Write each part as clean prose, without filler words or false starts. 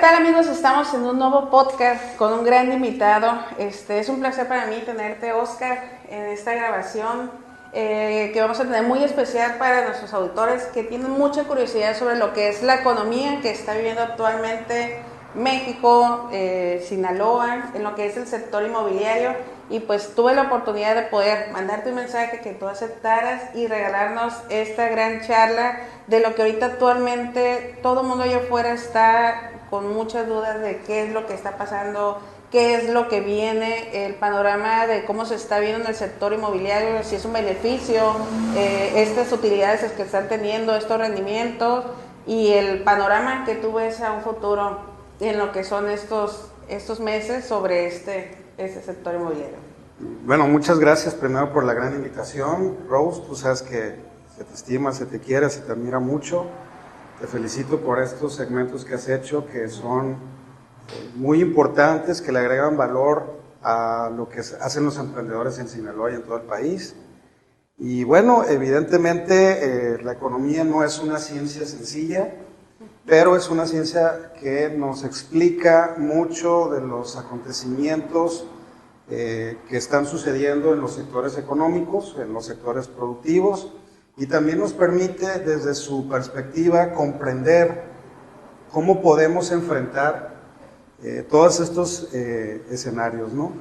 tal amigos? Estamos en un nuevo podcast con un gran invitado. Es un placer para mí tenerte, Oscar, en esta grabación que vamos a tener muy especial para nuestros auditores que tienen mucha curiosidad sobre lo que es la economía que está viviendo actualmente México, Sinaloa, en lo que es el sector inmobiliario. Y pues tuve la oportunidad de poder mandarte un mensaje que tú aceptaras y regalarnos esta gran charla de lo que ahorita actualmente todo el mundo allá afuera está con muchas dudas de qué es lo que está pasando, qué es lo que viene, el panorama de cómo se está viendo en el sector inmobiliario, si es un beneficio, estas utilidades que están teniendo, estos rendimientos y el panorama que tú ves a un futuro en lo que son estos meses sobre este sector inmobiliario. Bueno, muchas gracias primero por la gran invitación, Rose. Tú sabes que se te estima, se te quiere, se te admira mucho. Te felicito por estos segmentos que has hecho, que son muy importantes, que le agregan valor a lo que hacen los emprendedores en Sinaloa y en todo el país. Y bueno, evidentemente la economía no es una ciencia sencilla, pero es una ciencia que nos explica mucho de los acontecimientos que están sucediendo en los sectores económicos, en los sectores productivos, y también nos permite desde su perspectiva comprender cómo podemos enfrentar todos estos escenarios, ¿no?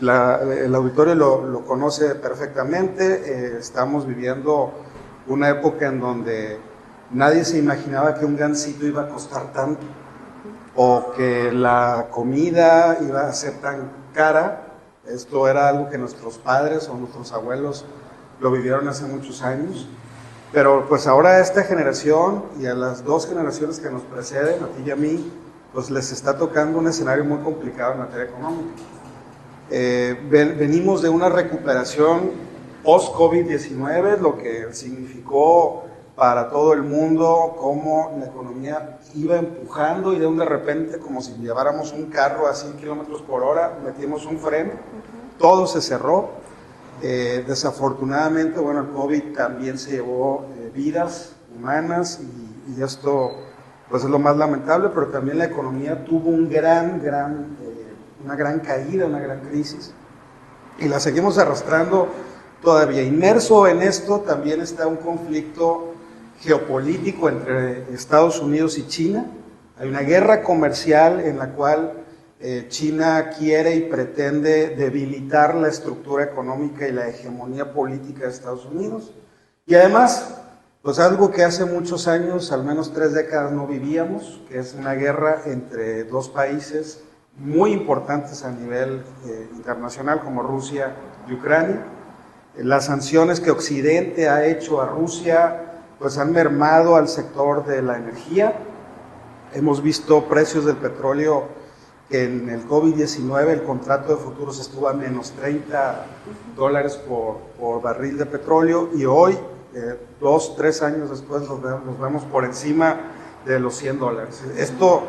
El auditorio lo conoce perfectamente. Estamos viviendo una época en donde nadie se imaginaba que un gansito iba a costar tanto o que la comida iba a ser tan cara. Esto era algo que nuestros padres o nuestros abuelos lo vivieron hace muchos años, pero pues ahora a esta generación y a las dos generaciones que nos preceden, a ti y a mí, pues les está tocando un escenario muy complicado en materia económica. Venimos de una recuperación post-COVID-19, lo que significó para todo el mundo cómo la economía iba empujando y de repente, como si lleváramos un carro a 100 kilómetros por hora, metimos un freno, todo se cerró. Desafortunadamente, bueno, el COVID también se llevó vidas humanas y esto pues es lo más lamentable, pero también la economía tuvo una gran caída, una gran crisis y la seguimos arrastrando todavía. Inmerso en esto también está un conflicto geopolítico entre Estados Unidos y China. Hay una guerra comercial en la cual China quiere y pretende debilitar la estructura económica y la hegemonía política de Estados Unidos. Y además, pues algo que hace muchos años, al menos 3 décadas, no vivíamos, que es una guerra entre dos países muy importantes a nivel internacional, como Rusia y Ucrania. Las sanciones que Occidente ha hecho a Rusia pues han mermado al sector de la energía. Hemos visto precios del petróleo que en el COVID-19 el contrato de futuros estuvo a menos $30 por barril de petróleo y hoy, 2-3 años después, nos vemos por encima de los $100. Esto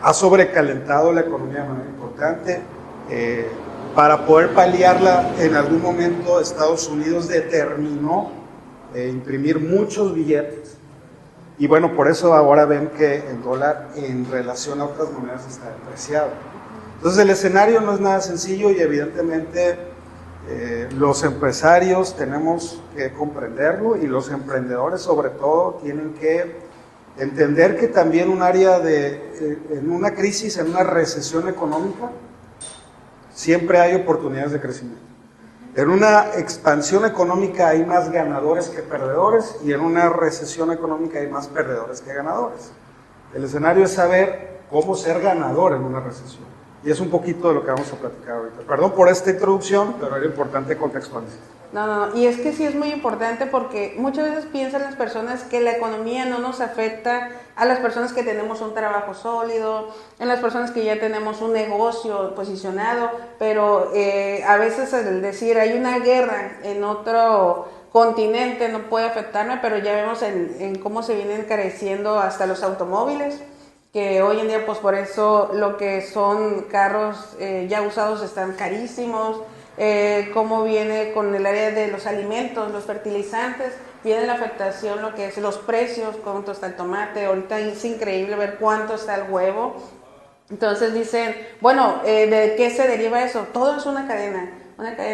ha sobrecalentado la economía de manera importante. Para poder paliarla, en algún momento Estados Unidos determinó imprimir muchos billetes y bueno, por eso ahora ven que el dólar en relación a otras monedas está depreciado. Entonces el escenario no es nada sencillo y evidentemente los empresarios tenemos que comprenderlo y los emprendedores sobre todo tienen que entender que también un área en una crisis, en una recesión económica, siempre hay oportunidades de crecimiento. En una expansión económica hay más ganadores que perdedores y en una recesión económica hay más perdedores que ganadores. El escenario es saber cómo ser ganador en una recesión. Y es un poquito de lo que vamos a platicar ahorita. Perdón por esta introducción, pero era importante contextualizar. No, y es que sí es muy importante porque muchas veces piensan las personas que la economía no nos afecta a las personas que tenemos un trabajo sólido, en las personas que ya tenemos un negocio posicionado, pero a veces el decir hay una guerra en otro continente no puede afectarme, pero ya vemos en cómo se vienen encareciendo hasta los automóviles, que hoy en día pues por eso lo que son carros ya usados están carísimos. Cómo viene con el área de los alimentos, los fertilizantes, viene la afectación, lo que es los precios, cuánto está el tomate, ahorita es increíble ver cuánto está el huevo. Entonces dicen, bueno, ¿de qué se deriva eso? Todo es una cadena,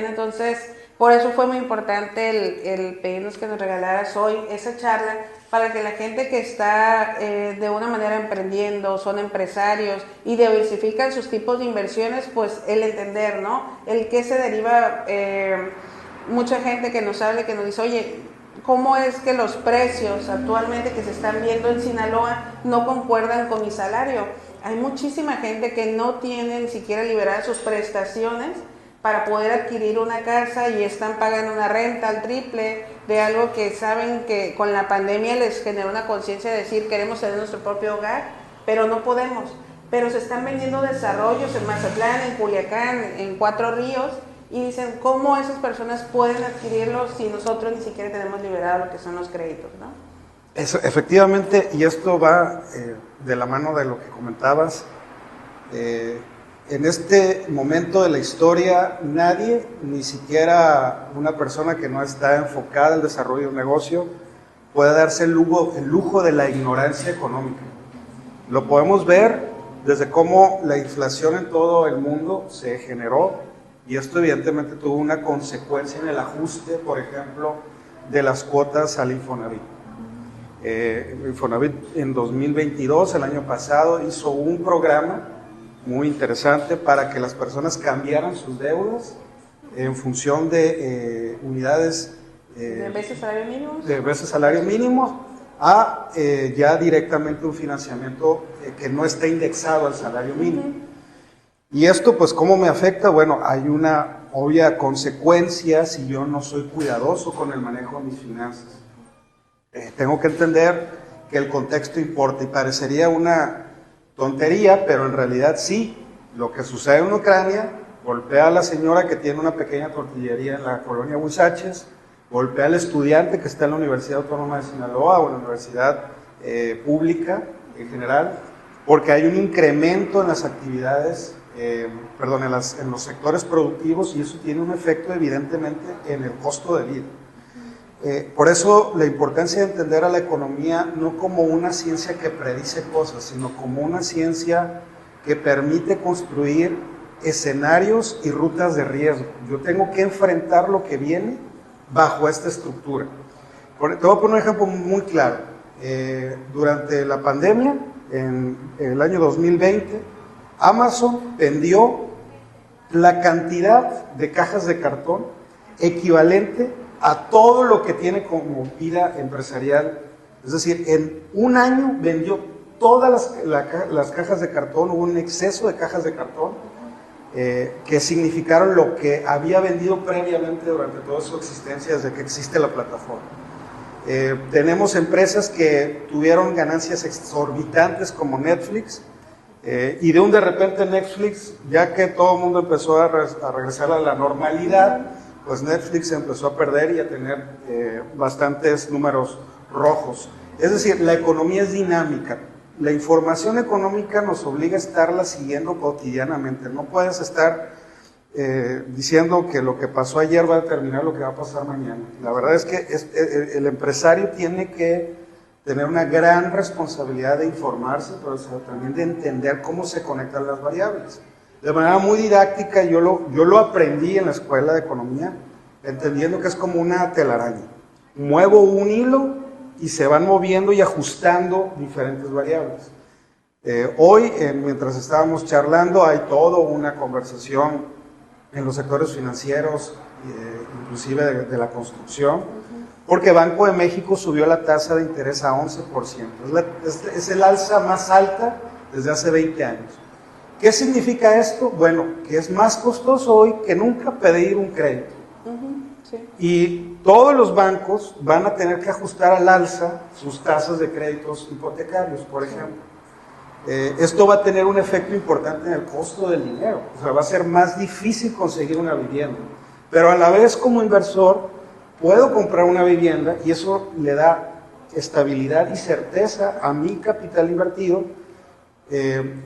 entonces por eso fue muy importante el pedirnos que nos regalaras hoy esa charla, para que la gente que está de una manera emprendiendo, son empresarios y diversifican sus tipos de inversiones, pues el entender, ¿no? El qué se deriva, mucha gente que nos habla, que nos dice, oye, ¿cómo es que los precios actualmente que se están viendo en Sinaloa no concuerdan con mi salario? Hay muchísima gente que no tiene ni siquiera liberadas sus prestaciones para poder adquirir una casa y están pagando una renta al triple de algo que saben que con la pandemia les generó una conciencia de decir queremos tener nuestro propio hogar, pero no podemos. Pero se están vendiendo desarrollos en Mazatlán, en Culiacán, en Cuatro Ríos, y dicen cómo esas personas pueden adquirirlos si nosotros ni siquiera tenemos liberado lo que son los créditos, ¿no? Eso, efectivamente, y esto va de la mano de lo que comentabas. En este momento de la historia, nadie, ni siquiera una persona que no está enfocada al desarrollo de un negocio, puede darse el lujo de la ignorancia económica. Lo podemos ver desde cómo la inflación en todo el mundo se generó, y esto evidentemente tuvo una consecuencia en el ajuste, por ejemplo, de las cuotas al Infonavit. Infonavit en 2022, el año pasado, hizo un programa muy interesante para que las personas cambiaran sus deudas en función de unidades de veces salario mínimo, a ya directamente un financiamiento que no esté indexado al salario mínimo. Y esto, pues, ¿cómo me afecta? Bueno, hay una obvia consecuencia si yo no soy cuidadoso con el manejo de mis finanzas. Tengo que entender que el contexto importa, y parecería una tontería, pero en realidad sí. Lo que sucede en Ucrania golpea a la señora que tiene una pequeña tortillería en la colonia Huizaches, golpea al estudiante que está en la Universidad Autónoma de Sinaloa o en la universidad pública en general, porque hay un incremento en las actividades, en los sectores productivos, y eso tiene un efecto evidentemente en el costo de vida. Por eso la importancia de entender a la economía no como una ciencia que predice cosas, sino como una ciencia que permite construir escenarios y rutas de riesgo. Yo tengo que enfrentar lo que viene bajo esta estructura. Te voy a poner un ejemplo muy claro. Durante la pandemia, en el año 2020, Amazon vendió la cantidad de cajas de cartón equivalente a todo lo que tiene como vida empresarial. Es decir, en un año vendió todas las cajas de cartón, hubo un exceso de cajas de cartón que significaron lo que había vendido previamente durante toda su existencia desde que existe la plataforma. Tenemos empresas que tuvieron ganancias exorbitantes como Netflix, y de repente Netflix, ya que todo el mundo empezó a regresar a la normalidad, pues Netflix empezó a perder y a tener bastantes números rojos. Es decir, la economía es dinámica. La información económica nos obliga a estarla siguiendo cotidianamente. No puedes estar diciendo que lo que pasó ayer va a determinar lo que va a pasar mañana. La verdad es que el empresario tiene que tener una gran responsabilidad de informarse, pero también de entender cómo se conectan las variables. De manera muy didáctica, yo lo aprendí en la escuela de economía, entendiendo que es como una telaraña. Muevo un hilo y se van moviendo y ajustando diferentes variables. Hoy, mientras estábamos charlando, hay toda una conversación en los sectores financieros, inclusive de la construcción, porque Banco de México subió la tasa de interés a 11%. Es el alza más alta desde hace 20 años. ¿Qué significa esto? Bueno, que es más costoso hoy que nunca pedir un crédito. Sí. Y todos los bancos van a tener que ajustar al alza sus tasas de créditos hipotecarios, por ejemplo. Esto va a tener un efecto importante en el costo del dinero. O sea, va a ser más difícil conseguir una vivienda. Pero a la vez, como inversor, puedo comprar una vivienda y eso le da estabilidad y certeza a mi capital invertido,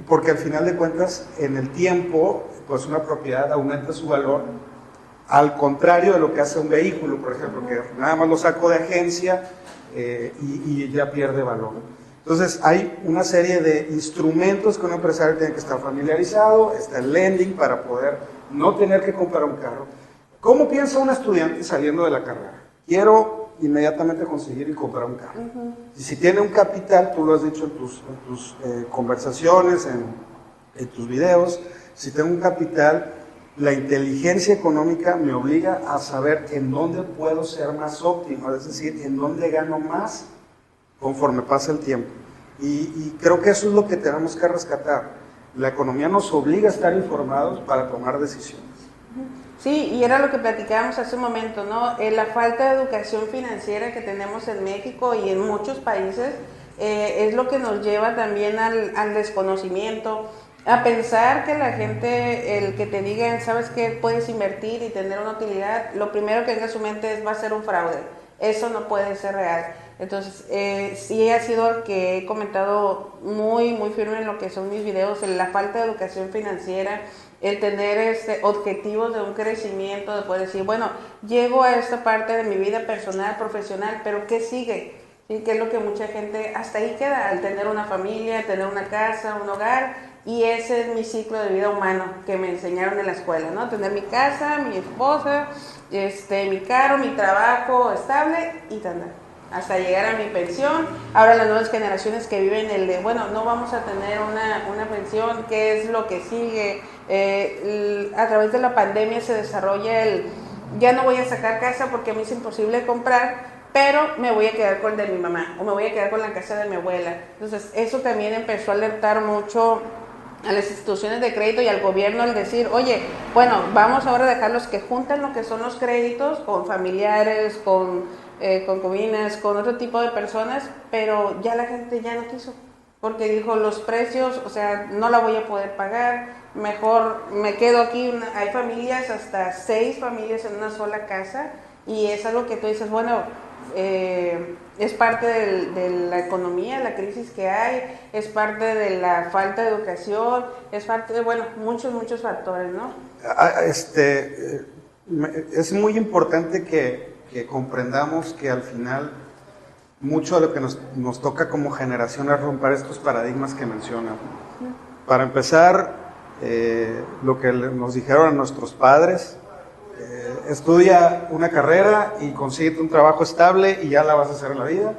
porque al final de cuentas, en el tiempo, pues una propiedad aumenta su valor al contrario de lo que hace un vehículo, por ejemplo, que nada más lo saco de agencia y ya pierde valor. Entonces hay una serie de instrumentos que un empresario tiene que estar familiarizado, está el lending para poder no tener que comprar un carro. ¿Cómo piensa un estudiante saliendo de la carrera? Quiero inmediatamente conseguir y comprar un carro. Y si tiene un capital, tú lo has dicho en tus conversaciones, en tus videos, si tengo un capital, la inteligencia económica me obliga a saber en dónde puedo ser más óptimo, es decir, en dónde gano más conforme pasa el tiempo. Y creo que eso es lo que tenemos que rescatar. La economía nos obliga a estar informados para tomar decisiones. Sí, y era lo que platicábamos hace un momento, ¿no? La falta de educación financiera que tenemos en México y en muchos países es lo que nos lleva también al desconocimiento, a pensar que la gente, el que te digan, sabes que puedes invertir y tener una utilidad, lo primero que venga a su mente es va a ser un fraude. Eso no puede ser real. Entonces, sí ha sido el que he comentado muy firme en lo que son mis videos, en la falta de educación financiera, el tener objetivos de un crecimiento, de poder decir, bueno, llego a esta parte de mi vida personal, profesional, pero ¿qué sigue? ¿Sí? Que es lo que mucha gente hasta ahí queda, al tener una familia, tener una casa, un hogar, y ese es mi ciclo de vida humano que me enseñaron en la escuela, ¿no? Tener mi casa, mi esposa, mi carro, mi trabajo estable y tal, hasta llegar a mi pensión. Ahora las nuevas generaciones que viven el de, bueno, no vamos a tener una pensión, ¿qué es lo que sigue? A través de la pandemia se desarrolla ya no voy a sacar casa porque a mí es imposible comprar, pero me voy a quedar con el de mi mamá o me voy a quedar con la casa de mi abuela. Entonces eso también empezó a alertar mucho a las instituciones de crédito y al gobierno al decir, oye, bueno, vamos ahora a dejarlos que junten lo que son los créditos con familiares, con concubinas, con otro tipo de personas, pero ya la gente ya no quiso, porque dijo los precios, o sea, no la voy a poder pagar, mejor me quedo aquí. Hay familias, hasta 6 familias en una sola casa, y es algo que tú dices, bueno, es parte de la economía, la crisis que hay, es parte de la falta de educación, es parte de, bueno, muchos factores, ¿no? Es muy importante que comprendamos que al final mucho de lo que nos toca como generación es romper estos paradigmas que mencionan. Para empezar, lo que nos dijeron a nuestros padres, estudia una carrera y consíguete un trabajo estable y ya la vas a hacer en la vida.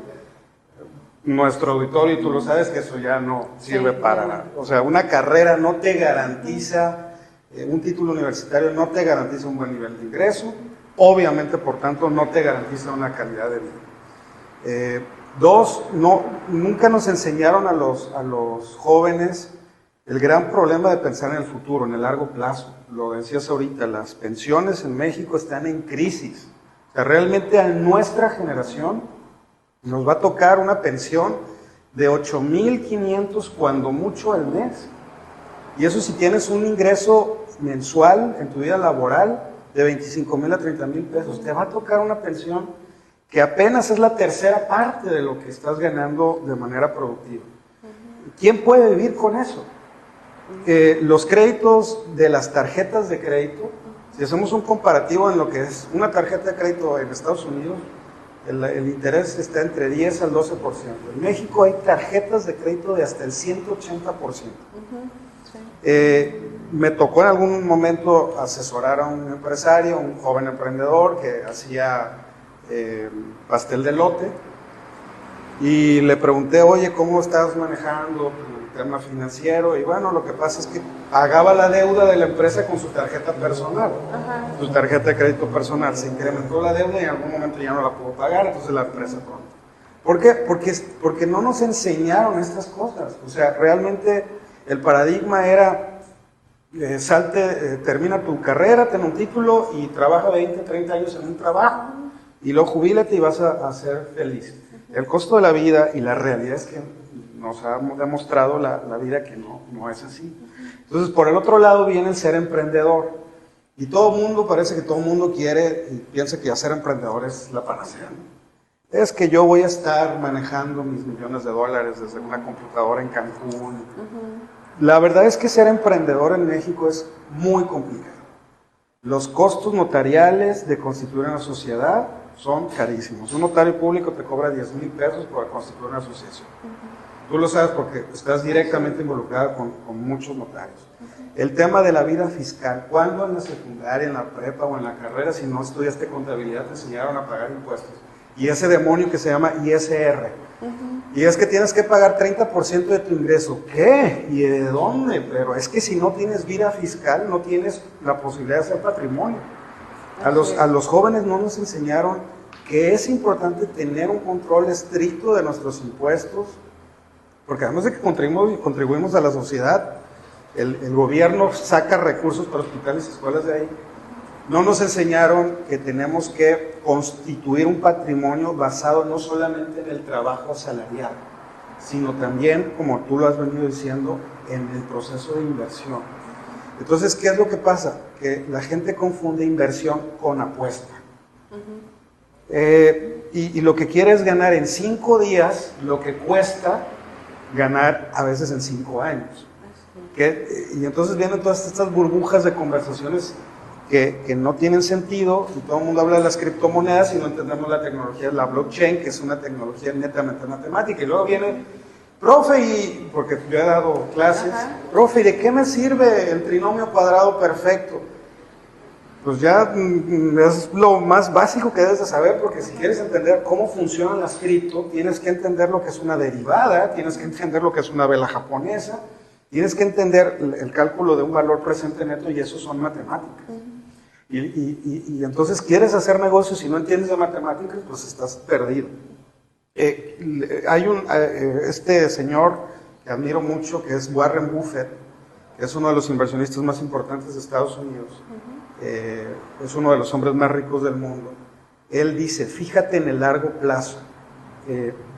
Nuestro auditorio, tú lo sabes, que eso ya no sirve para nada. O sea, una carrera no te garantiza, un título universitario no te garantiza un buen nivel de ingreso, obviamente, por tanto, no te garantiza una calidad de vida. Dos, nunca nos enseñaron a los jóvenes el gran problema de pensar en el futuro, en el largo plazo. Lo decías ahorita, las pensiones en México están en crisis. O sea, realmente a nuestra generación nos va a tocar una pensión de 8,500 cuando mucho al mes. Y eso si tienes un ingreso mensual en tu vida laboral de 25,000 a 30,000 pesos, te va a tocar una pensión que apenas es la tercera parte de lo que estás ganando de manera productiva. ¿Quién puede vivir con eso? Los créditos de las tarjetas de crédito, si hacemos un comparativo en lo que es una tarjeta de crédito en Estados Unidos, el interés está entre 10 al 12%. En México hay tarjetas de crédito de hasta el 180%. Me tocó en algún momento asesorar a un empresario, un joven emprendedor que hacía pastel de elote, y le pregunté, oye, ¿cómo estás manejando tu tema financiero? Y bueno, lo que pasa es que pagaba la deuda de la empresa con su tarjeta personal. Su tarjeta de crédito personal, se incrementó la deuda y en algún momento ya no la pudo pagar, entonces la empresa pronto. ¿Por qué? Porque no nos enseñaron estas cosas. O sea, realmente el paradigma era, termina tu carrera, ten un título y trabaja 20, 30 años en un trabajo y luego jubílate y vas a ser feliz. El costo de la vida y la realidad es que nos ha demostrado la vida que no es así. Entonces, por el otro lado viene el ser emprendedor. Y todo el mundo, parece que todo el mundo quiere y piensa que ser emprendedor es la panacea, ¿no? Es que yo voy a estar manejando mis millones de dólares desde una computadora en Cancún. La verdad es que ser emprendedor en México es muy complicado. Los costos notariales de constituir una sociedad son carísimos. Un notario público te cobra 10,000 pesos por constituir una asociación. Tú lo sabes porque estás directamente involucrada con muchos notarios. El tema de la vida fiscal, ¿cuándo en la secundaria, en la prepa o en la carrera, si no estudiaste contabilidad, te enseñaron a pagar impuestos? Y ese demonio que se llama ISR. Y es que tienes que pagar 30% de tu ingreso. ¿Qué? ¿Y de dónde? Pero es que si no tienes vida fiscal, no tienes la posibilidad de hacer patrimonio. A los jóvenes no nos enseñaron que es importante tener un control estricto de nuestros impuestos, porque además de que contribuimos a la sociedad, el gobierno saca recursos para hospitales y escuelas de ahí. No nos enseñaron que tenemos que constituir un patrimonio basado no solamente en el trabajo asalariado, sino también, como tú lo has venido diciendo, en el proceso de inversión. Entonces, ¿qué es lo que pasa? Que la gente confunde inversión con apuesta. Y lo que quiere es ganar en 5 días lo que cuesta ganar a veces en 5 años. Y entonces vienen todas estas burbujas de conversaciones que no tienen sentido, y todo el mundo habla de las criptomonedas y no entendemos la tecnología de la blockchain, que es una tecnología netamente matemática. Y luego viene, profe, porque yo he dado clases, profe, ¿y de qué me sirve el trinomio cuadrado perfecto? Pues ya es lo más básico que debes de saber, porque si quieres entender cómo funcionan las cripto, tienes que entender lo que es una derivada, tienes que entender lo que es una vela japonesa, tienes que entender el cálculo de un valor presente neto, y eso son matemáticas. Y entonces quieres hacer negocios y no entiendes de matemáticas, pues estás perdido. Hay este señor que admiro mucho, que es Warren Buffett, que es uno de los inversionistas más importantes de Estados Unidos. Es uno de los hombres más ricos del mundo. Él dice, fíjate en el largo plazo.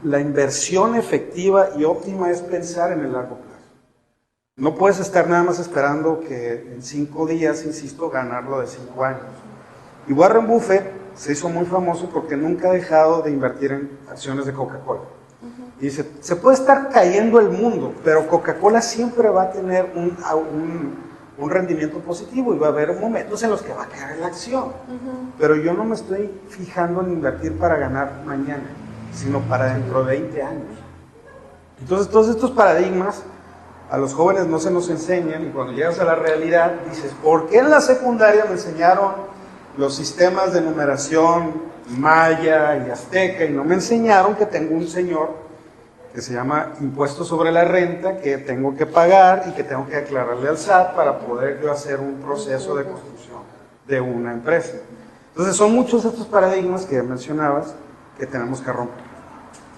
La inversión efectiva y óptima es pensar en el largo plazo. No puedes estar nada más esperando que en 5 días, insisto, ganarlo de 5 años. Y Warren Buffett se hizo muy famoso porque nunca ha dejado de invertir en acciones de Coca-Cola. Y dice, se puede estar cayendo el mundo, pero Coca-Cola siempre va a tener un rendimiento positivo, y va a haber momentos en los que va a caer la acción. Pero yo no me estoy fijando en invertir para ganar mañana, sino para dentro de 20 años. Entonces, todos estos paradigmas a los jóvenes no se nos enseñan, y cuando llegas a la realidad dices, ¿por qué en la secundaria me enseñaron los sistemas de numeración maya y azteca y no me enseñaron que tengo un señor que se llama impuesto sobre la renta que tengo que pagar y que tengo que declararle al SAT para poder yo hacer un proceso de construcción de una empresa? Entonces son muchos de estos paradigmas que mencionabas que tenemos que romper.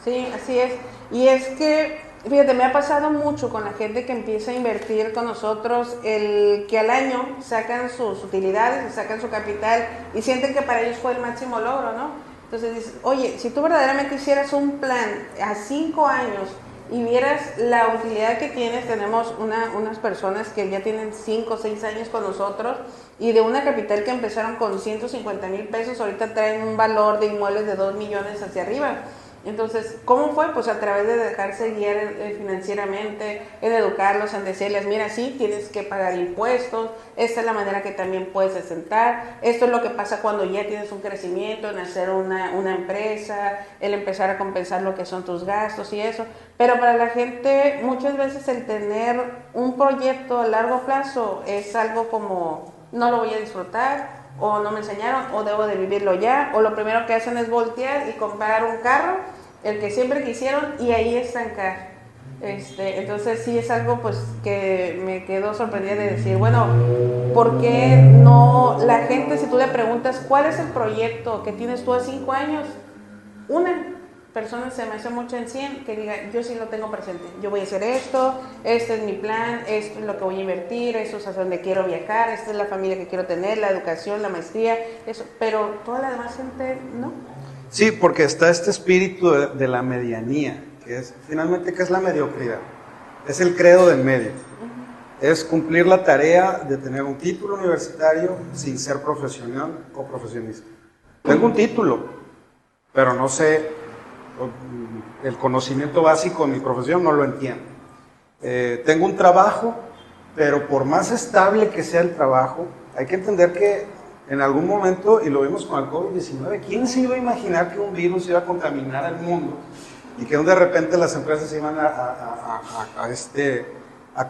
Sí, así es. Y es que, fíjate, me ha pasado mucho con la gente que empieza a invertir con nosotros, el que al año sacan sus utilidades, sacan su capital y sienten que para ellos fue el máximo logro, ¿no? Entonces dices, oye, si tú verdaderamente hicieras un plan a 5 años y vieras la utilidad que tienes, tenemos unas personas que ya tienen 5 o 6 años con nosotros y de una capital que empezaron con 150,000 pesos, ahorita traen un valor de inmuebles de 2 millones hacia arriba. Entonces, ¿cómo fue? Pues a través de dejarse guiar financieramente, en educarlos, en decirles, mira, sí, tienes que pagar impuestos, esta es la manera que también puedes asentar, esto es lo que pasa cuando ya tienes un crecimiento, en hacer una empresa, el empezar a compensar lo que son tus gastos y eso. Pero para la gente, muchas veces el tener un proyecto a largo plazo es algo como, no lo voy a disfrutar, o no me enseñaron, o debo de vivirlo ya, o lo primero que hacen es voltear y comprar un carro, el que siempre quisieron, y ahí estancar. Entonces sí es algo pues que me quedó sorprendida de decir, bueno, ¿por qué no la gente, si tú le preguntas cuál es el proyecto que tienes tú a 5 años, una persona se me hace mucho en 100 que diga, yo sí lo tengo presente, yo voy a hacer esto, este es mi plan, esto es lo que voy a invertir, esto es hacia donde quiero viajar, esta es la familia que quiero tener, la educación, la maestría, eso, pero toda la demás gente no. Sí, porque está este espíritu de la medianía, que es finalmente, ¿qué es la mediocridad? Es el credo del medio. Es cumplir la tarea de tener un título universitario sin ser profesional o profesionista. Tengo un título, pero no sé el conocimiento básico de mi profesión, no lo entiendo. Tengo un trabajo, pero por más estable que sea el trabajo, hay que entender que en algún momento, y lo vimos con el COVID-19, ¿quién se iba a imaginar que un virus iba a contaminar al mundo y que de repente las empresas se iban a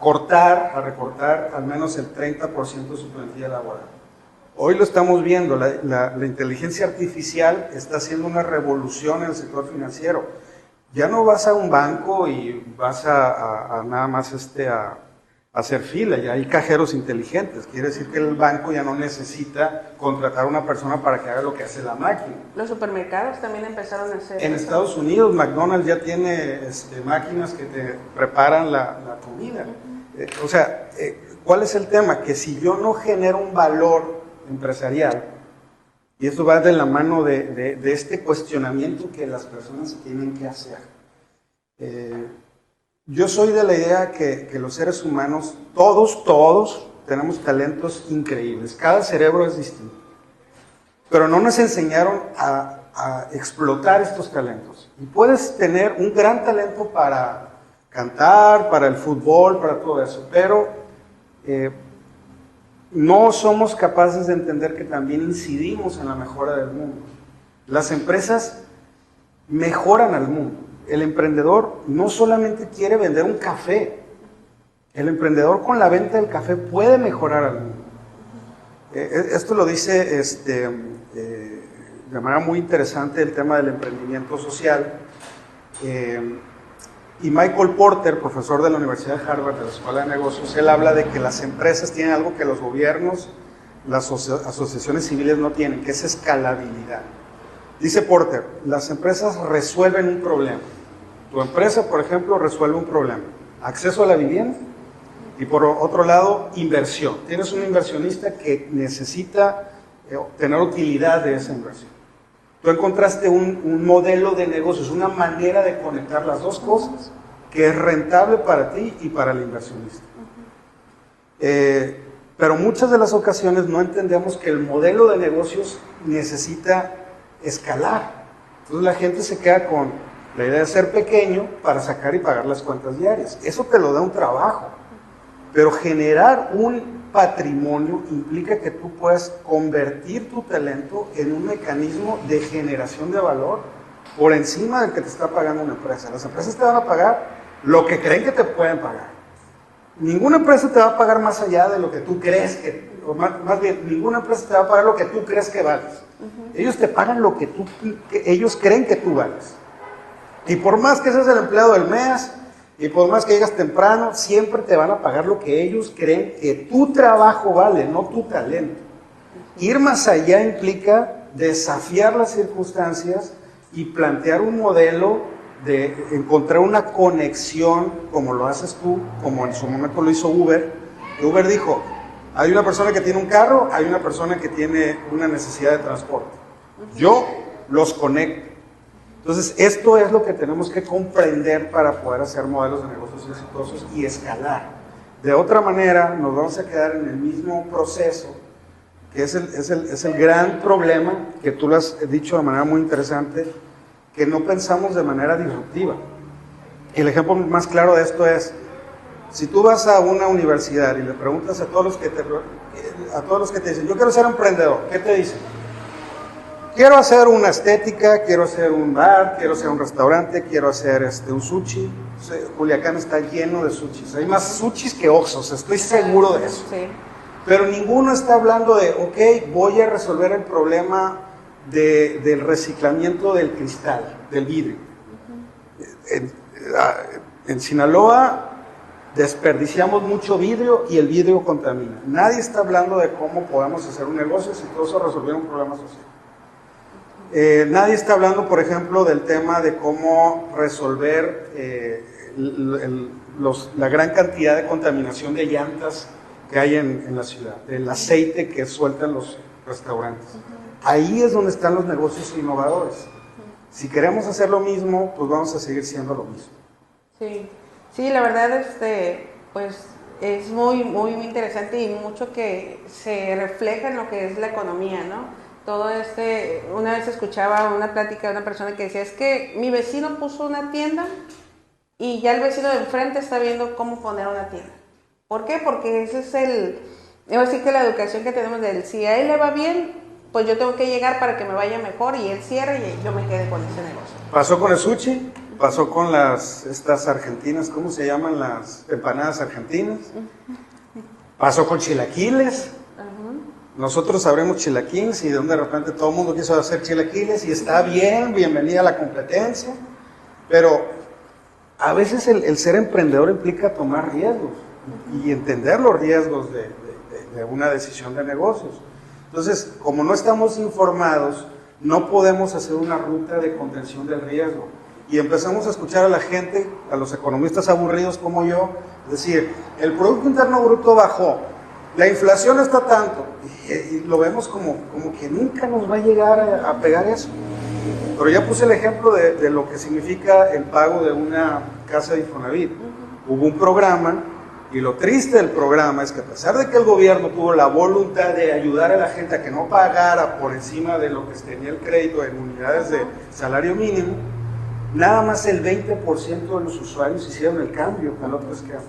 cortar, a recortar al menos el 30% de su plantilla laboral? Hoy lo estamos viendo, la inteligencia artificial está haciendo una revolución en el sector financiero. Ya no vas a un banco y vas a nada más a hacer fila, ya hay cajeros inteligentes. Quiere decir que el banco ya no necesita contratar a una persona para que haga lo que hace la máquina. Los supermercados también empezaron a hacer En eso. Estados Unidos, McDonald's ya tiene máquinas que te preparan la comida. O sea, ¿cuál es el tema? Que si yo no genero un valor empresarial, y esto va de la mano de este cuestionamiento que las personas tienen que hacer. Yo soy de la idea que los seres humanos, todos tenemos talentos increíbles. Cada cerebro es distinto. Pero no nos enseñaron a explotar estos talentos. Y puedes tener un gran talento para cantar, para el fútbol, para todo eso, pero no somos capaces de entender que también incidimos en la mejora del mundo. Las empresas mejoran al mundo. El emprendedor no solamente quiere vender un café, el emprendedor con la venta del café puede mejorar al mundo. Esto lo dice de manera muy interesante el tema del emprendimiento social. Y Michael Porter, profesor de la Universidad de Harvard, de la Escuela de Negocios, él habla de que las empresas tienen algo que los gobiernos, las asociaciones civiles no tienen, que es escalabilidad. Dice Porter, las empresas resuelven un problema. Tu empresa, por ejemplo, resuelve un problema. Acceso a la vivienda y por otro lado, inversión. Tienes un inversionista que necesita tener utilidad de esa inversión. Tú encontraste un modelo de negocios, una manera de conectar las dos cosas que es rentable para ti y para el inversionista. Pero muchas de las ocasiones no entendemos que el modelo de negocios necesita escalar. Entonces la gente se queda con la idea de ser pequeño para sacar y pagar las cuentas diarias. Eso te lo da un trabajo. Pero generar un patrimonio implica que tú puedas convertir tu talento en un mecanismo de generación de valor por encima del que te está pagando una empresa. Las empresas te van a pagar lo que creen que te pueden pagar. Ninguna empresa te va a pagar más allá de lo que tú crees o más bien, ninguna empresa te va a pagar lo que tú crees que vales. Ellos te pagan lo que ellos creen que tú vales. Y por más que seas el empleado del mes, y por más que llegas temprano, siempre te van a pagar lo que ellos creen que tu trabajo vale, no tu talento. Ir más allá implica desafiar las circunstancias y plantear un modelo de encontrar una conexión, como lo haces tú, como en su momento lo hizo Uber. Uber dijo, hay una persona que tiene un carro, hay una persona que tiene una necesidad de transporte. Yo los conecto. Entonces, esto es lo que tenemos que comprender para poder hacer modelos de negocios exitosos y escalar. De otra manera, nos vamos a quedar en el mismo proceso, que es el gran problema, que tú lo has dicho de manera muy interesante, que no pensamos de manera disruptiva. El ejemplo más claro de esto es, si tú vas a una universidad y le preguntas a todos los que te dicen, yo quiero ser emprendedor, ¿qué te dicen? Quiero hacer una estética, quiero hacer un bar, quiero hacer un restaurante, quiero hacer un sushi. Culiacán está lleno de sushis. Hay más sushis que Oxxos, estoy seguro de eso. Sí. Pero ninguno está hablando de, ok, voy a resolver el problema del reciclamiento del cristal, del vidrio. En Sinaloa desperdiciamos mucho vidrio y el vidrio contamina. Nadie está hablando de cómo podemos hacer un negocio si todo eso resolviera un problema social. Nadie está hablando, por ejemplo, del tema de cómo resolver la gran cantidad de contaminación de llantas que hay en la ciudad, del aceite que sueltan los restaurantes. Ahí es donde están los negocios innovadores. Si queremos hacer lo mismo, pues vamos a seguir siendo lo mismo. Sí, la verdad, pues es muy, muy interesante y mucho que se refleja en lo que es la economía, ¿no? Todo una vez escuchaba una plática de una persona que decía, es que mi vecino puso una tienda y ya el vecino de enfrente está viendo cómo poner una tienda. ¿Por qué? Porque ese es Es decir, que la educación que tenemos de él, si a él le va bien, pues yo tengo que llegar para que me vaya mejor y él cierre y yo me quede con ese negocio. Pasó con el sushi, pasó con estas argentinas, ¿cómo se llaman? Las empanadas argentinas. Pasó con chilaquiles. Nosotros abrimos chilaquiles y de repente todo el mundo quiso hacer chilaquiles y está bien, bienvenida a la competencia. Pero a veces el ser emprendedor implica tomar riesgos y entender los riesgos de una decisión de negocios. Entonces, como no estamos informados, no podemos hacer una ruta de contención del riesgo. Y empezamos a escuchar a la gente, a los economistas aburridos como yo, decir, el Producto Interno Bruto bajó, la inflación está tanto, y lo vemos como que nunca nos va a llegar a pegar eso. Pero ya puse el ejemplo de lo que significa el pago de una casa de Infonavit. Hubo un programa, y lo triste del programa es que a pesar de que el gobierno tuvo la voluntad de ayudar a la gente a que no pagara por encima de lo que tenía el crédito en unidades de salario mínimo, nada más el 20% de los usuarios hicieron el cambio al otro esquema.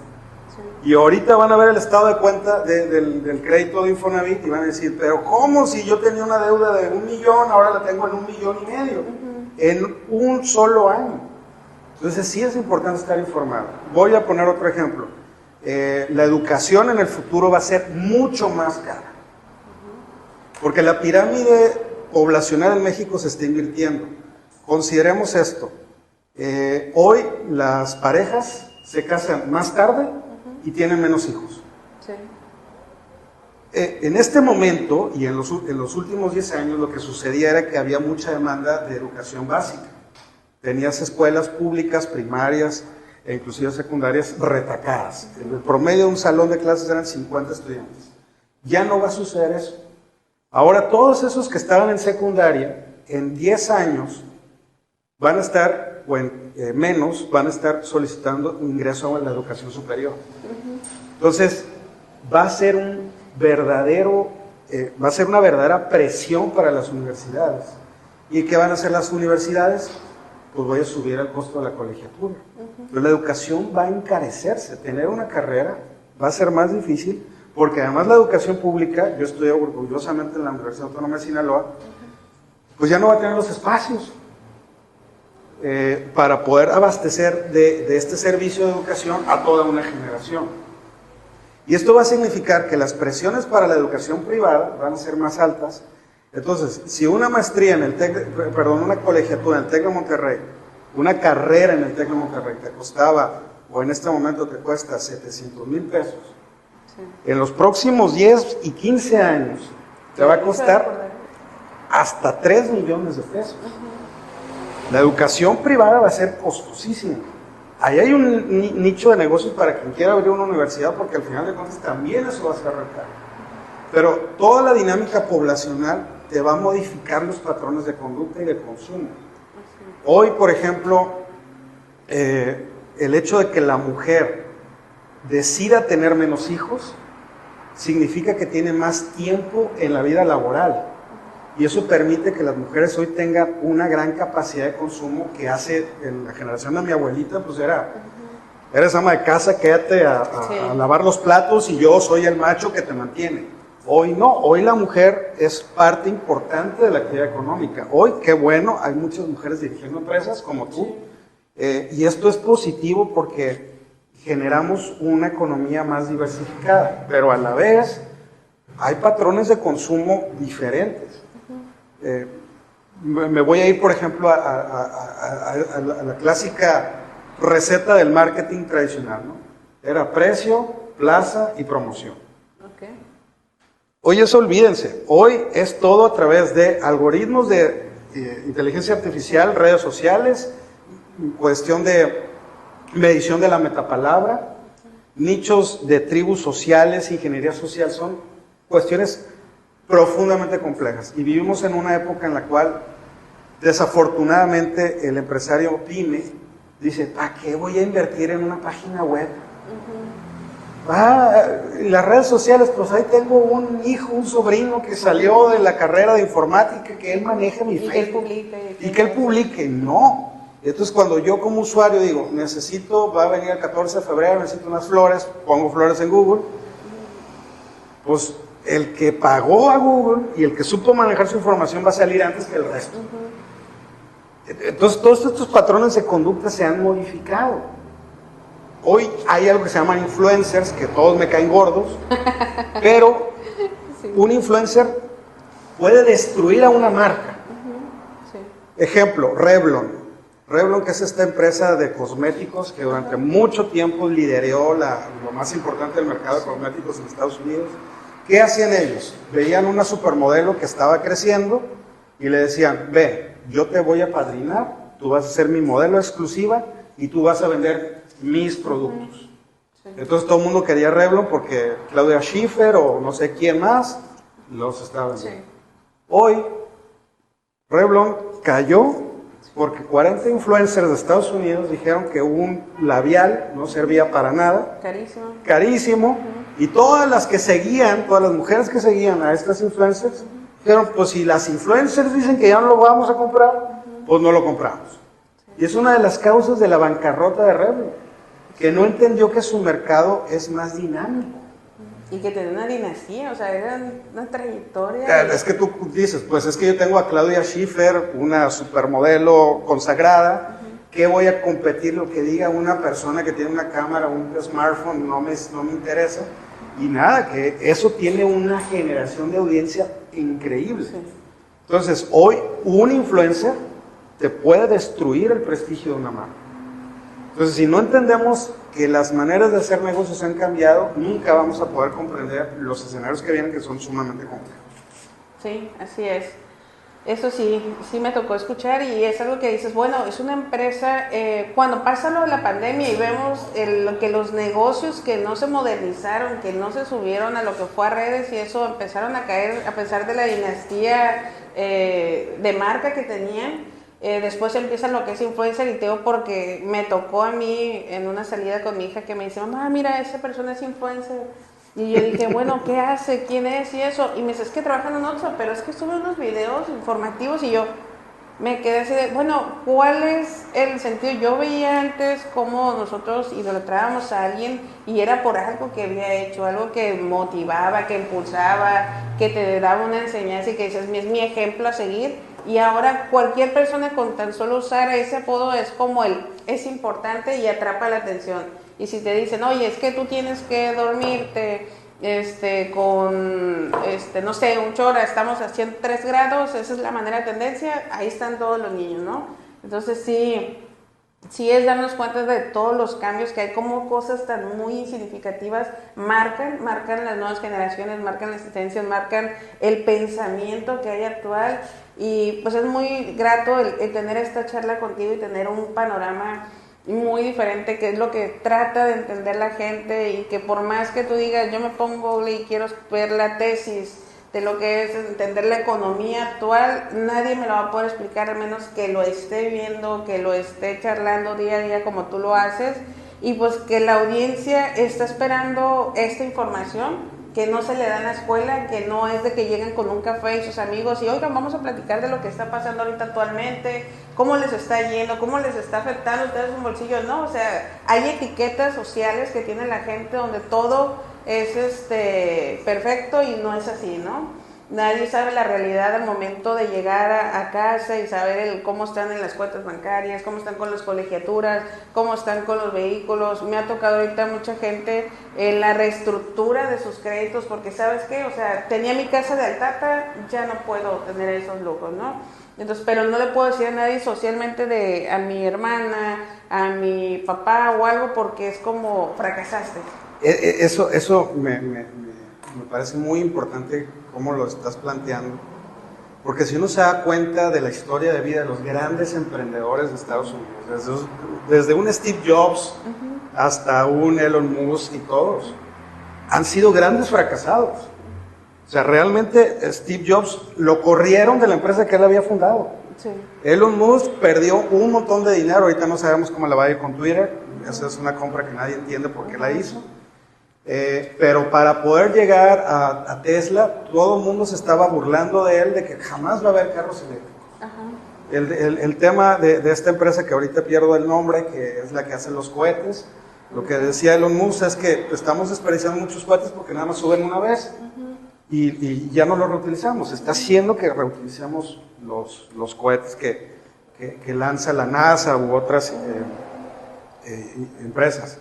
Sí. Y ahorita van a ver el estado de cuenta del crédito de Infonavit y van a decir, pero ¿cómo si yo tenía una deuda de 1 millón, ahora la tengo en 1,5 millones? En un solo año. Entonces sí es importante estar informado. Voy a poner otro ejemplo. La educación en el futuro va a ser mucho más cara. Porque la pirámide poblacional en México se está invirtiendo. Consideremos esto. Hoy las parejas se casan más tarde y tienen menos hijos. Sí. En este momento y en los últimos 10 años lo que sucedía era que había mucha demanda de educación básica. Tenías escuelas públicas, primarias e inclusive secundarias retacadas. El promedio de un salón de clases eran 50 estudiantes. Ya no va a suceder eso. Ahora todos esos que estaban en secundaria, en 10 años, van a estar, o en menos, van a estar solicitando un ingreso a la educación superior. Entonces, va a ser una verdadera presión para las universidades. ¿Y qué van a hacer las universidades? Pues voy a subir el costo de la colegiatura. Pero la educación va a encarecerse. Tener una carrera va a ser más difícil, porque además la educación pública, yo estudié orgullosamente en la Universidad Autónoma de Sinaloa, pues ya no va a tener los espacios para poder abastecer de este servicio de educación a toda una generación. Y esto va a significar que las presiones para la educación privada van a ser más altas. Entonces, si una maestría en el una colegiatura en el TEC de Monterrey, una carrera en el TEC de Monterrey te costaba, o en este momento te cuesta 700,000 pesos, sí, en los próximos 10 y 15 años te va a costar hasta 3 millones de pesos. La educación privada va a ser costosísima. Ahí hay un nicho de negocios para quien quiera abrir una universidad, porque al final de cuentas también eso va a ser rentable. Pero toda la dinámica poblacional te va a modificar los patrones de conducta y de consumo. Hoy, por ejemplo, el hecho de que la mujer decida tener menos hijos significa que tiene más tiempo en la vida laboral. Y eso permite que las mujeres hoy tengan una gran capacidad de consumo que hace, en la generación de mi abuelita, pues eres ama de casa, quédate a lavar los platos y yo soy el macho que te mantiene. Hoy no, hoy la mujer es parte importante de la actividad económica. Hoy, qué bueno, hay muchas mujeres dirigiendo empresas como tú, y esto es positivo porque generamos una economía más diversificada, pero a la vez hay patrones de consumo diferentes. Me voy a ir, por ejemplo, a la clásica receta del marketing tradicional, ¿no? Era precio, plaza y promoción. Okay. Hoy eso olvídense, hoy es todo a través de algoritmos de inteligencia artificial, redes sociales, cuestión de medición de la metapalabra, nichos de tribus sociales, ingeniería social, son cuestiones profundamente complejas. Y vivimos en una época en la cual, desafortunadamente, el empresario pyme dice, ¿para qué voy a invertir en una página web? Las redes sociales, pues ahí tengo un hijo, un sobrino que salió de la carrera de informática, que él maneja mi Facebook y que él publique. No. Entonces cuando yo como usuario digo, va a venir el 14 de febrero, necesito unas flores, pongo flores en Google, pues el que pagó a Google y el que supo manejar su información va a salir antes que el resto. Entonces, todos estos patrones de conducta se han modificado. Hoy hay algo que se llaman influencers, que todos me caen gordos, pero un influencer puede destruir a una marca. Ejemplo, Revlon. Revlon, que es esta empresa de cosméticos que durante mucho tiempo lideró lo más importante del mercado de cosméticos en Estados Unidos. ¿Qué hacían ellos? Veían una supermodelo que estaba creciendo y le decían, ven, yo te voy a padrinar, tú vas a ser mi modelo exclusiva y tú vas a vender mis productos. Entonces todo el mundo quería Revlon porque Claudia Schiffer o no sé quién más los estaba vendiendo. Hoy Revlon cayó porque 40 influencers de Estados Unidos dijeron que un labial no servía para nada. Carísimo. Y todas las que seguían, todas las mujeres que seguían a estas influencers, dijeron, pues si las influencers dicen que ya no lo vamos a comprar, pues no lo compramos. Y es una de las causas de la bancarrota de Revlon, que no entendió que su mercado es más dinámico. Y que tenía una dinastía, o sea, era una trayectoria. Es que tú dices, pues es que yo tengo a Claudia Schiffer, una supermodelo consagrada, ¿qué voy a competir lo que diga una persona que tiene una cámara, un smartphone? No me interesa. Y nada, que eso tiene una generación de audiencia increíble. Entonces, hoy un influencer te puede destruir el prestigio de una marca. Entonces, si no entendemos que las maneras de hacer negocios han cambiado, nunca vamos a poder comprender los escenarios que vienen, que son sumamente complejos. Sí, así es. Eso sí me tocó escuchar y es algo que dices, bueno, es una empresa, cuando pasa lo de la pandemia y vemos que los negocios que no se modernizaron, que no se subieron a lo que fue a redes y eso empezaron a caer a pesar de la dinastía de marca que tenían. Después empieza lo que es influencer y te digo porque me tocó a mí en una salida con mi hija que me dice, mamá, mira, esa persona es influencer. Y yo dije, bueno, ¿qué hace? ¿Quién es? Y eso. Y me dice, es que trabajan en otro, pero es que sube unos videos informativos y yo me quedé así de, bueno, ¿cuál es el sentido? Yo veía antes cómo nosotros idolatrábamos a alguien y era por algo que había hecho, algo que motivaba, que impulsaba, que te daba una enseñanza y que dices, es mi ejemplo a seguir. Y ahora cualquier persona con tan solo usar ese apodo es como es importante y atrapa la atención. Y si te dicen, oye, es que tú tienes que dormirte con, no sé, un chora, estamos a 103 grados, esa es la manera de tendencia, ahí están todos los niños, ¿no? Entonces sí es darnos cuenta de todos los cambios que hay, como cosas tan muy insignificativas marcan las nuevas generaciones, marcan las tendencias, marcan el pensamiento que hay actual. Y pues es muy grato el tener esta charla contigo y tener un panorama muy diferente, que es lo que trata de entender la gente y que por más que tú digas, yo me pongo y quiero ver la tesis de lo que es entender la economía actual, nadie me lo va a poder explicar a menos que lo esté viendo, que lo esté charlando día a día como tú lo haces y pues que la audiencia está esperando esta información que no se le da en la escuela, que no es de que lleguen con un café y sus amigos y oigan, vamos a platicar de lo que está pasando ahorita actualmente, cómo les está yendo, cómo les está afectando a ustedes en bolsillo, no, o sea, hay etiquetas sociales que tiene la gente donde todo es perfecto y no es así, ¿no? Nadie sabe la realidad al momento de llegar a casa y saber cómo están en las cuentas bancarias, cómo están con las colegiaturas, cómo están con los vehículos. Me ha tocado ahorita mucha gente en la reestructura de sus créditos porque, ¿sabes qué? O sea, tenía mi casa de altata, ya no puedo tener esos lujos, ¿no? Entonces, pero no le puedo decir a nadie socialmente a mi hermana, a mi papá o algo porque es como fracasaste. Eso me parece muy importante cómo lo estás planteando, porque si uno se da cuenta de la historia de vida de los grandes emprendedores de Estados Unidos, desde un Steve Jobs hasta un Elon Musk y todos, han sido grandes fracasados. O sea, realmente Steve Jobs lo corrieron de la empresa que él había fundado. Sí. Elon Musk perdió un montón de dinero, ahorita no sabemos cómo le va a ir con Twitter, esa es una compra que nadie entiende por qué la hizo. Pero para poder llegar a Tesla, todo el mundo se estaba burlando de él, de que jamás va a haber carros eléctricos. El tema de esta empresa, que ahorita pierdo el nombre, que es la que hace los cohetes, Lo que decía Elon Musk es que estamos desperdiciando muchos cohetes porque nada más suben una vez y ya no los reutilizamos. Está haciendo que reutilicemos los cohetes que lanza la NASA u otras empresas.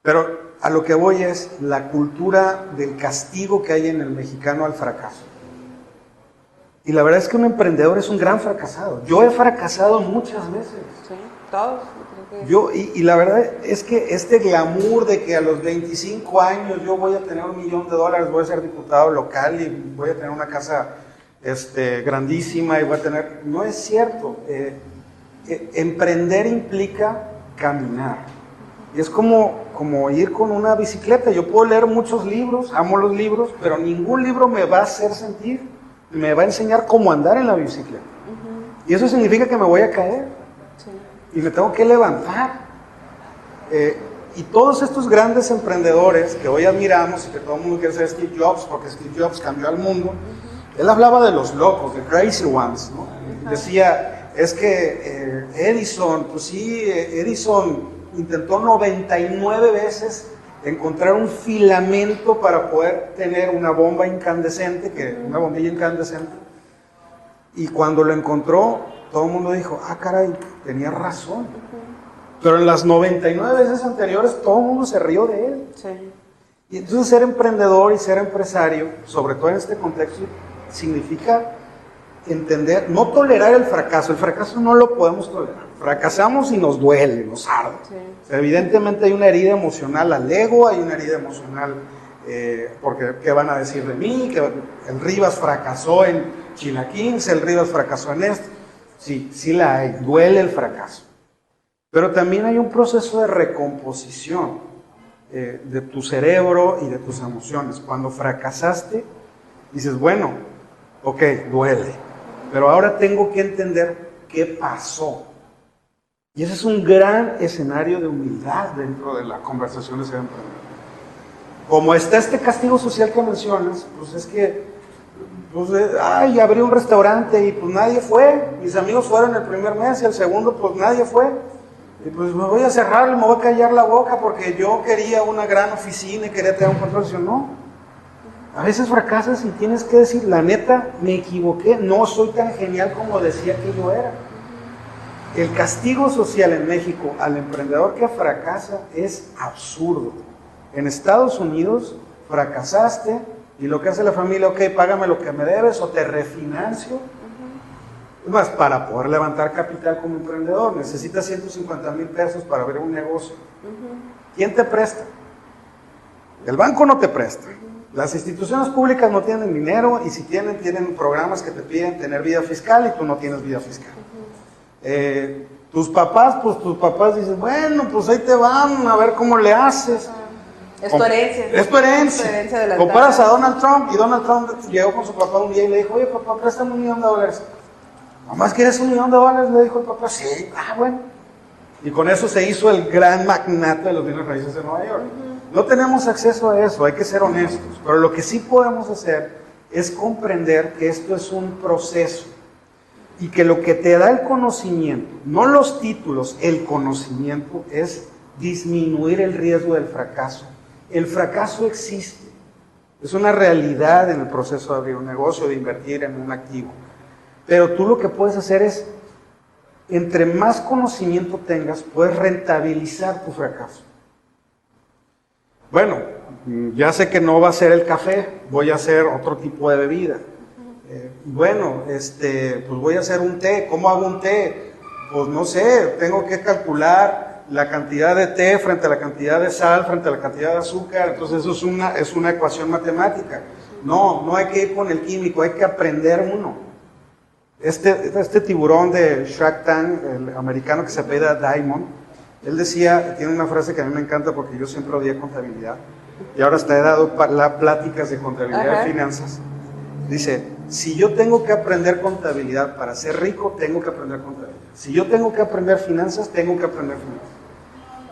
Pero a lo que voy es la cultura del castigo que hay en el mexicano al fracaso. Y la verdad es que un emprendedor es un gran fracasado. Yo he fracasado muchas veces. Sí, todos. Y la verdad es que este glamour de que a los 25 años yo voy a tener $1 millón, voy a ser diputado local y voy a tener una casa grandísima y voy a tener... No es cierto. Emprender implica caminar. Y es como ir con una bicicleta. Yo puedo leer muchos libros, amo los libros, pero ningún libro me va a hacer sentir, me va a enseñar cómo andar en la bicicleta. Y eso significa que me voy a caer. Sí. Y me tengo que levantar. Y todos estos grandes emprendedores que hoy admiramos y que todo el mundo quiere ser Steve Jobs, porque Steve Jobs cambió al mundo, él hablaba de los locos, de crazy ones, ¿no? Decía, es que Edison, pues sí, Edison intentó 99 veces encontrar un filamento para poder tener una bomba incandescente, una bombilla incandescente, y cuando lo encontró, todo el mundo dijo, ah, caray, tenía razón. Pero en las 99 veces anteriores, todo el mundo se rió de él. Sí. Y entonces ser emprendedor y ser empresario, sobre todo en este contexto, significa entender, no tolerar el fracaso no lo podemos tolerar. Fracasamos y nos duele, nos arde. Sí. O sea, evidentemente hay una herida emocional al ego, hay una herida emocional porque ¿qué van a decir de mí? Que el Rivas fracasó en Chilaquins, el Rivas fracasó en esto. Sí la hay, duele el fracaso. Pero también hay un proceso de recomposición de tu cerebro y de tus emociones. Cuando fracasaste, dices, bueno, ok, duele, pero ahora tengo que entender qué pasó. Y ese es un gran escenario de humildad dentro de la conversación de ser emprendedor. Como está este castigo social que mencionas, pues es que, abrí un restaurante y pues nadie fue. Mis amigos fueron el primer mes y el segundo pues nadie fue. Y pues me voy a cerrar y me voy a callar la boca porque yo quería una gran oficina y quería tener un control. No, a veces fracasas y tienes que decir, la neta, me equivoqué, no soy tan genial como decía que yo era. El castigo social en México al emprendedor que fracasa es absurdo. En Estados Unidos fracasaste y lo que hace la familia, ok, págame lo que me debes o te refinancio. Más, para poder levantar capital como emprendedor necesitas 150,000 pesos para abrir un negocio. ¿Quién te presta? El banco no te presta. Las instituciones públicas no tienen dinero y si tienen programas que te piden tener vida fiscal y tú no tienes vida fiscal. Tus papás dicen, bueno, pues ahí te van a ver cómo le haces. Es tu herencia. Es tu herencia. Es tu herencia de la Comparas a Donald Trump y Donald Trump llegó con su papá un día y le dijo, oye papá, préstame $1 millón. ¿Nomás quieres $1 millón? Le dijo el papá, sí, bueno. Y con eso se hizo el gran magnate de los bienes raíces de Nueva York. No tenemos acceso a eso, hay que ser honestos. Pero lo que sí podemos hacer es comprender que esto es un proceso. Y que lo que te da el conocimiento, no los títulos, el conocimiento es disminuir el riesgo del fracaso. El fracaso existe, es una realidad en el proceso de abrir un negocio, de invertir en un activo. Pero tú lo que puedes hacer es, entre más conocimiento tengas, puedes rentabilizar tu fracaso. Bueno, ya sé que no va a ser el café, voy a hacer otro tipo de bebida. Pues voy a hacer un té. ¿Cómo hago un té? Pues no sé, tengo que calcular la cantidad de té frente a la cantidad de sal, frente a la cantidad de azúcar. Entonces eso es una ecuación matemática. No hay que ir con el químico, hay que aprender uno. Este tiburón de Shark Tank, el americano que se apellida Diamond, él decía, tiene una frase que a mí me encanta porque yo siempre odié contabilidad y ahora hasta he dado pláticas de contabilidad y finanzas. Dice, si yo tengo que aprender contabilidad para ser rico, tengo que aprender contabilidad. Si yo tengo que aprender finanzas, tengo que aprender finanzas.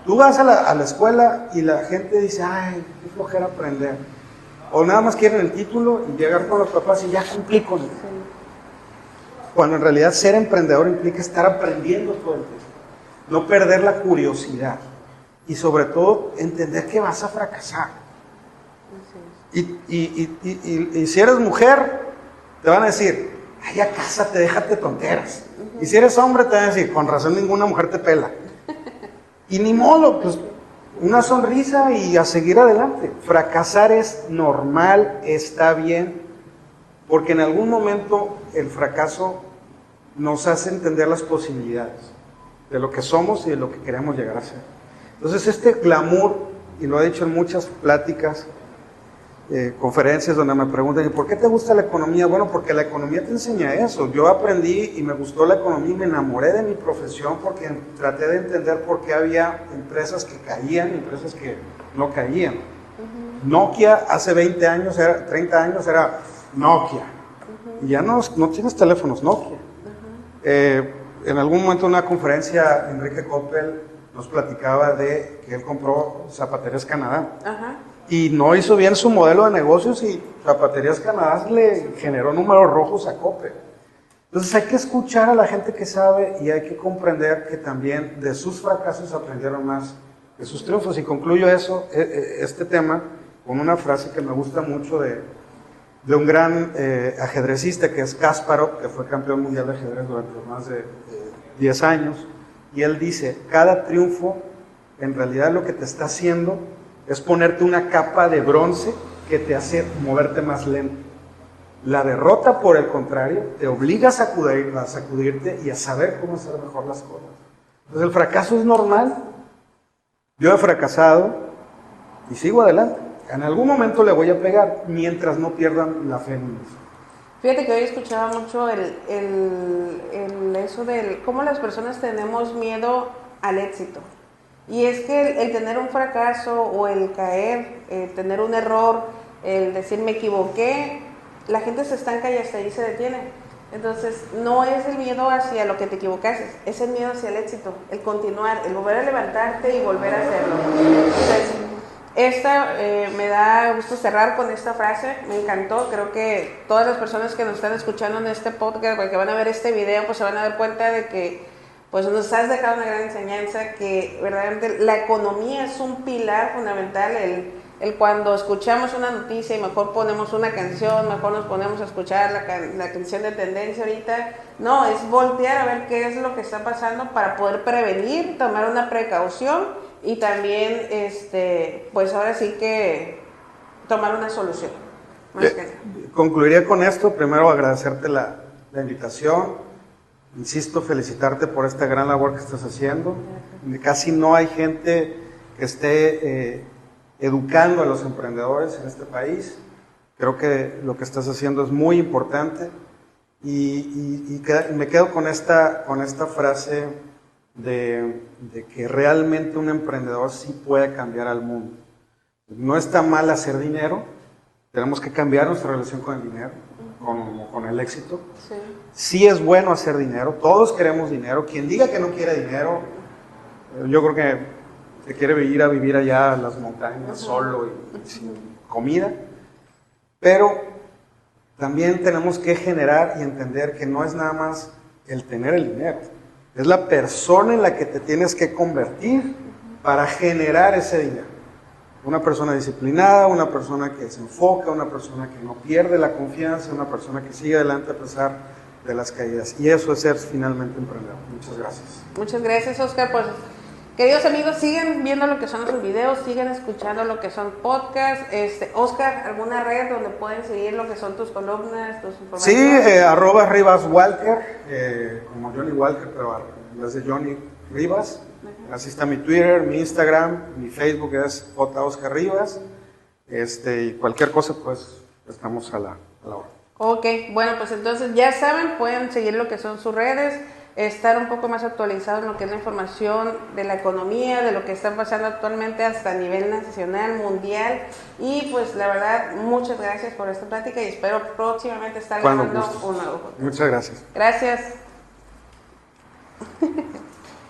Tú vas a la escuela y la gente dice, ay, qué flojera aprender. O nada más quieren el título y llegar con los papás y ya cumplí con él. Cuando en realidad ser emprendedor implica estar aprendiendo todo el tiempo. No perder la curiosidad. y sobre todo entender que vas a fracasar. Y si eres mujer, te van a decir, ay, ya cásate, déjate tonteras. Y si eres hombre, te van a decir, con razón ninguna mujer te pela. Y ni modo, pues una sonrisa y a seguir adelante. Fracasar es normal, está bien, porque en algún momento el fracaso nos hace entender las posibilidades de lo que somos y de lo que queremos llegar a ser. Entonces este glamour, y lo he dicho en muchas pláticas, conferencias donde me preguntan, ¿y por qué te gusta la economía? Bueno, porque la economía te enseña eso. Yo aprendí y me gustó la economía y me enamoré de mi profesión porque traté de entender por qué había empresas que caían y empresas que no caían. Nokia hace 20 años, 30 años era Nokia. Y ya no tienes teléfonos Nokia. En algún momento en una conferencia, Enrique Coppel nos platicaba de que él compró Zapaterías Canadá. Y no hizo bien su modelo de negocios y Zapaterías Canadá le generó números rojos a Coppel. Entonces hay que escuchar a la gente que sabe y hay que comprender que también de sus fracasos aprendieron más que sus triunfos. Y concluyo este tema con una frase que me gusta mucho de un gran ajedrecista que es Kasparov, que fue campeón mundial de ajedrez durante más de 10 años. Y él dice, cada triunfo en realidad lo que te está haciendo es ponerte una capa de bronce que te hace moverte más lento. La derrota, por el contrario, te obliga a sacudirte y a saber cómo hacer mejor las cosas. Entonces el fracaso es normal. Yo he fracasado y sigo adelante. En algún momento le voy a pegar mientras no pierdan la fe en mí. Fíjate que hoy escuchaba mucho eso del cómo las personas tenemos miedo al éxito. Y es que el tener un fracaso o el caer, el tener un error, el decir me equivoqué, la gente se estanca y hasta ahí se detiene. Entonces no es el miedo hacia lo que te equivocaste, es el miedo hacia el éxito, el continuar, el volver a levantarte y volver a hacerlo. Entonces, me da gusto cerrar con esta frase, me encantó. Creo que todas las personas que nos están escuchando en este podcast, que van a ver este video, pues se van a dar cuenta de que pues nos has dejado una gran enseñanza, que verdaderamente la economía es un pilar fundamental. El cuando escuchamos una noticia y mejor ponemos una canción, mejor nos ponemos a escuchar la canción de tendencia ahorita, no, es voltear a ver qué es lo que está pasando para poder prevenir, tomar una precaución y también, pues ahora sí que tomar una solución. Concluiría con esto, primero agradecerte la invitación. Insisto, felicitarte por esta gran labor que estás haciendo. Casi no hay gente que esté educando a los emprendedores en este país. Creo que lo que estás haciendo es muy importante y me quedo con esta frase de que realmente un emprendedor sí puede cambiar al mundo. No está mal hacer dinero, tenemos que cambiar nuestra relación con el dinero, con el éxito. Sí es bueno hacer dinero, todos queremos dinero. Quien diga que no quiere dinero, yo creo que se quiere ir a vivir allá a las montañas solo y sin comida. Pero también tenemos que generar y entender que no es nada más el tener el dinero, es la persona en la que te tienes que convertir para generar ese dinero. Una persona disciplinada, una persona que se enfoca, una persona que no pierde la confianza, una persona que sigue adelante a pesar de las caídas. Y eso es ser finalmente emprendedor. Muchas gracias. Muchas gracias, Oscar. Pues, queridos amigos, sigan viendo lo que son nuestros videos, sigan escuchando lo que son podcasts. Oscar, ¿alguna red donde pueden seguir lo que son tus columnas, tus informaciones? Sí, @RivasWalker, como Johnny Walker, pero en vez de Johnny Rivas. Así está mi Twitter, mi Instagram, mi Facebook es Oscar Rivas. Y cualquier cosa, pues estamos a la hora. Ok, bueno, pues entonces ya saben, pueden seguir lo que son sus redes, estar un poco más actualizados en lo que es la información de la economía, de lo que está pasando actualmente hasta a nivel nacional, mundial. Y pues la verdad, muchas gracias por esta plática y espero próximamente estar grabando un nuevo podcast. Muchas gracias. Gracias.